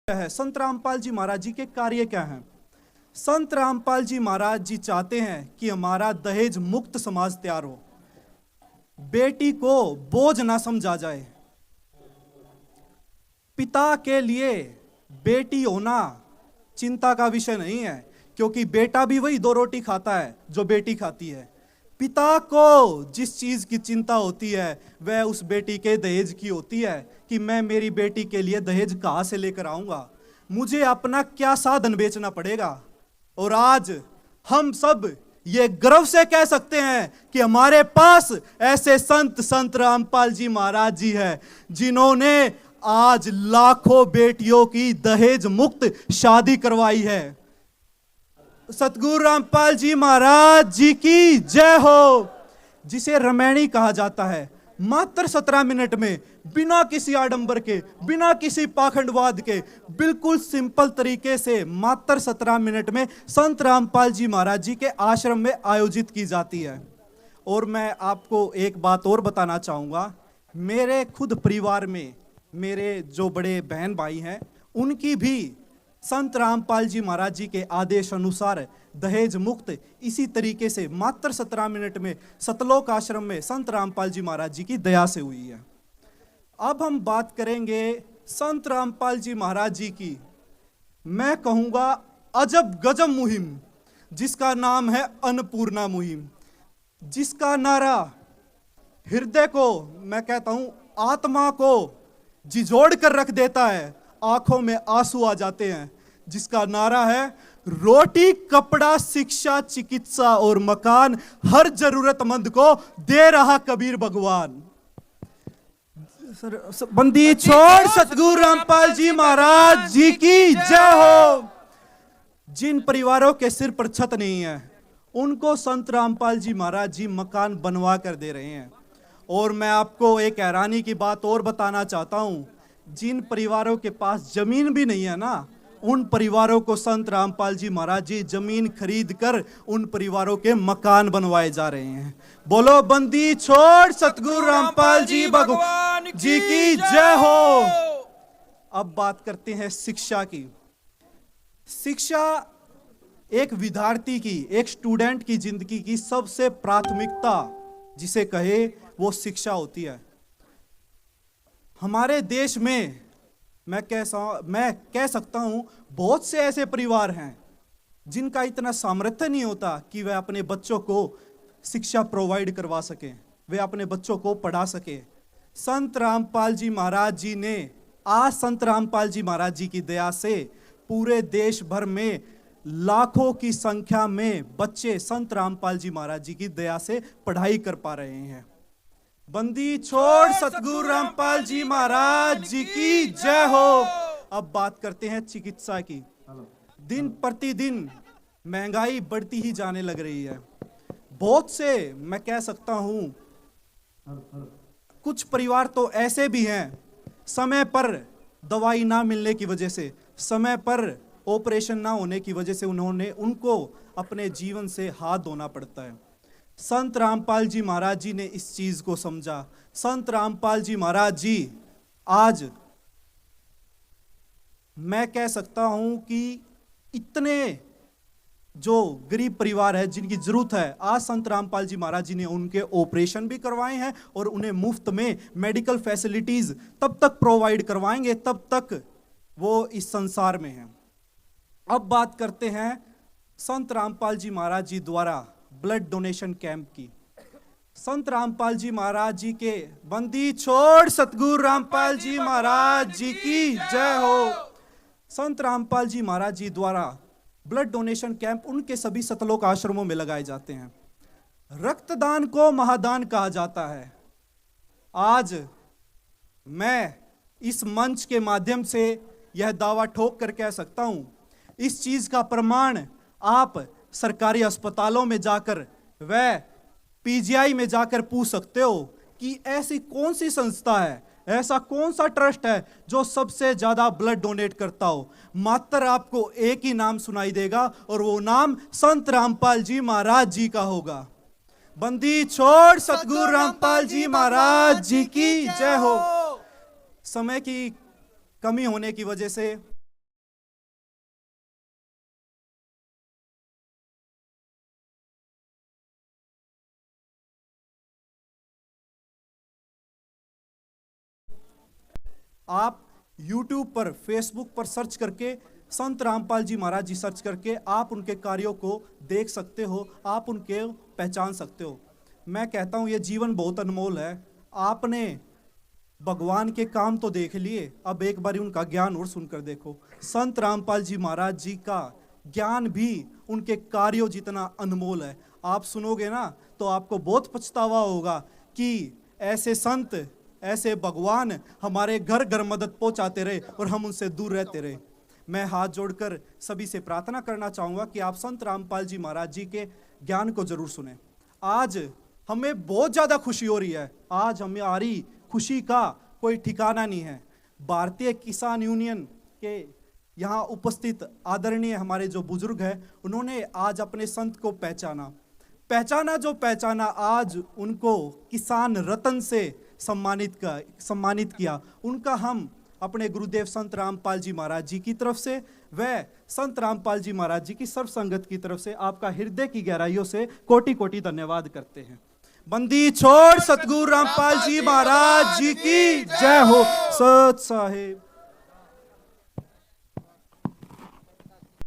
है, संत रामपाल जी महाराज जी के कार्य क्या हैं। संत रामपाल जी महाराज जी चाहते हैं कि हमारा दहेज मुक्त समाज तैयार हो, बेटी को बोझ ना समझा जाए। पिता के लिए बेटी होना चिंता का विषय नहीं है, क्योंकि बेटा भी वही 2 रोटी खाता है जो बेटी खाती है। पिता को जिस चीज की चिंता होती है वह उस बेटी के दहेज की होती है कि मैं मेरी बेटी के लिए दहेज कहां से लेकर आऊंगा, मुझे अपना क्या साधन बेचना पड़ेगा। और आज हम सब ये गर्व से कह सकते हैं कि हमारे पास ऐसे संत रामपाल जी महाराज जी हैं जिन्होंने आज लाखों बेटियों की दहेज मुक्त शादी करवाई है। सतगुरु रामपाल जी महाराज जी की जय हो। जिसे रमैणी कहा जाता है, मात्र 17 मिनट में बिना किसी आडंबर के, बिना किसी पाखंडवाद के, बिल्कुल सिंपल तरीके से मात्र 17 मिनट में संत रामपाल जी महाराज जी के आश्रम में आयोजित की जाती है। और मैं आपको एक बात और बताना चाहूँगा, मेरे खुद परिवार में मेरे जो बड़े बहन भाई हैं उनकी भी संत रामपाल जी महाराज जी के आदेश अनुसार दहेज मुक्त इसी तरीके से मात्र 17 मिनट में सतलोक आश्रम में संत रामपाल जी महाराज जी की दया से हुई है। अब हम बात करेंगे संत रामपाल जी महाराज जी की, मैं कहूँगा अजब गजब मुहिम, जिसका नाम है अन्नपूर्णा मुहिम, जिसका नारा हृदय को, मैं कहता हूँ आत्मा को झिझोड़ कर रख देता है, आंखों में आंसू आ जाते हैं। जिसका नारा है रोटी कपड़ा शिक्षा चिकित्सा और मकान हर जरूरतमंद को दे रहा कबीर भगवान। बंदी छोड़ सतगुरु रामपाल जी महाराज जी की जय हो। जिन परिवारों के सिर पर छत नहीं है उनको संत रामपाल जी महाराज जी मकान बनवा कर दे रहे हैं। और मैं आपको एक हैरानी की बात और बताना चाहता हूं, जिन परिवारों के पास जमीन भी नहीं है ना, उन परिवारों को संत रामपाल जी महाराज जी जमीन खरीद कर उन परिवारों के मकान बनवाए जा रहे हैं। बोलो बंदी छोड़ सतगुरु रामपाल जी भगवान जी की जय हो। अब बात करते हैं शिक्षा की। शिक्षा एक विद्यार्थी की, एक स्टूडेंट की जिंदगी की सबसे प्राथमिकता जिसे कहे वो शिक्षा होती है। हमारे देश में मैं कह सकता हूं बहुत से ऐसे परिवार हैं जिनका इतना सामर्थ्य नहीं होता कि वह अपने बच्चों को शिक्षा प्रोवाइड करवा सके, वे अपने बच्चों को पढ़ा सके। संत रामपाल जी महाराज जी ने आज संत रामपाल जी महाराज जी की दया से पूरे देश भर में लाखों की संख्या में बच्चे संत रामपाल जी महाराज जी की दया से पढ़ाई कर पा रहे हैं। बंदी छोड़ सतगुरु रामपाल जी महाराज जी की जय हो। अब बात करते हैं चिकित्सा की। दिन प्रतिदिन महंगाई बढ़ती ही जाने लग रही है। बहुत से, मैं कह सकता हूं कुछ परिवार तो ऐसे भी हैं, समय पर दवाई ना मिलने की वजह से, समय पर ऑपरेशन ना होने की वजह से उनको अपने जीवन से हाथ धोना पड़ता है। संत रामपाल जी महाराज जी ने इस चीज को समझा। संत रामपाल जी महाराज जी आज मैं कह सकता हूं कि इतने जो गरीब परिवार है जिनकी जरूरत है, आज संत रामपाल जी महाराज जी ने उनके ऑपरेशन भी करवाए हैं और उन्हें मुफ्त में मेडिकल फैसिलिटीज तब तक प्रोवाइड करवाएंगे तब तक वो इस संसार में हैं। अब बात करते हैं संत रामपाल जी महाराज जी द्वारा ब्लड डोनेशन कैंप की। संत रामपाल जी महाराज जी के बंदी छोड़ सतगुरु रामपाल जी महाराज जी की जय हो। संत रामपाल जी महाराज जी द्वारा ब्लड डोनेशन कैंप उनके सभी सतलोक आश्रमों में लगाए जाते हैं। रक्तदान को महादान कहा जाता है। आज मैं इस मंच के माध्यम से यह दावा ठोक कर कह सकता हूं, इस चीज का प्रमाण आप सरकारी अस्पतालों में जाकर व पीजीआई में जाकर पूछ सकते हो कि ऐसी कौन सी संस्था है, ऐसा कौन सा ट्रस्ट है जो सबसे ज्यादा ब्लड डोनेट करता हो। मात्र आपको एक ही नाम सुनाई देगा और वो नाम संत रामपाल जी महाराज जी का होगा। बंदी छोड़ सतगुरु रामपाल जी महाराज जी की जय हो। समय की कमी होने की वजह से आप YouTube पर, Facebook पर सर्च करके संत रामपाल जी महाराज जी सर्च करके आप उनके कार्यों को देख सकते हो, आप उनके पहचान सकते हो। मैं कहता हूँ ये जीवन बहुत अनमोल है। आपने भगवान के काम तो देख लिए, अब एक बार उनका ज्ञान और सुनकर देखो। संत रामपाल जी महाराज जी का ज्ञान भी उनके कार्यों जितना अनमोल है। आप सुनोगे ना तो आपको बहुत पछतावा होगा कि ऐसे संत, ऐसे भगवान हमारे घर घर मदद पहुंचाते रहे और हम उनसे दूर रहते रहे। मैं हाथ जोड़कर सभी से प्रार्थना करना चाहूँगा कि आप संत रामपाल जी महाराज जी के ज्ञान को जरूर सुने। आज हमें बहुत ज़्यादा खुशी हो रही है, आज हमारी खुशी का कोई ठिकाना नहीं है। भारतीय किसान यूनियन के यहाँ उपस्थित आदरणीय हमारे जो बुजुर्ग हैं, उन्होंने आज अपने संत को पहचाना, आज उनको किसान रत्न से सम्मानित किया। उनका हम अपने गुरुदेव संत रामपाल जी महाराज जी की तरफ से व संत रामपाल जी महाराज जी की सर्व संगत की तरफ से आपका हृदय की गहराइयों से कोटि कोटि धन्यवाद करते हैं। बंदी छोड़ सतगुरु रामपाल जी महाराज जी की जय हो। सत साहिब।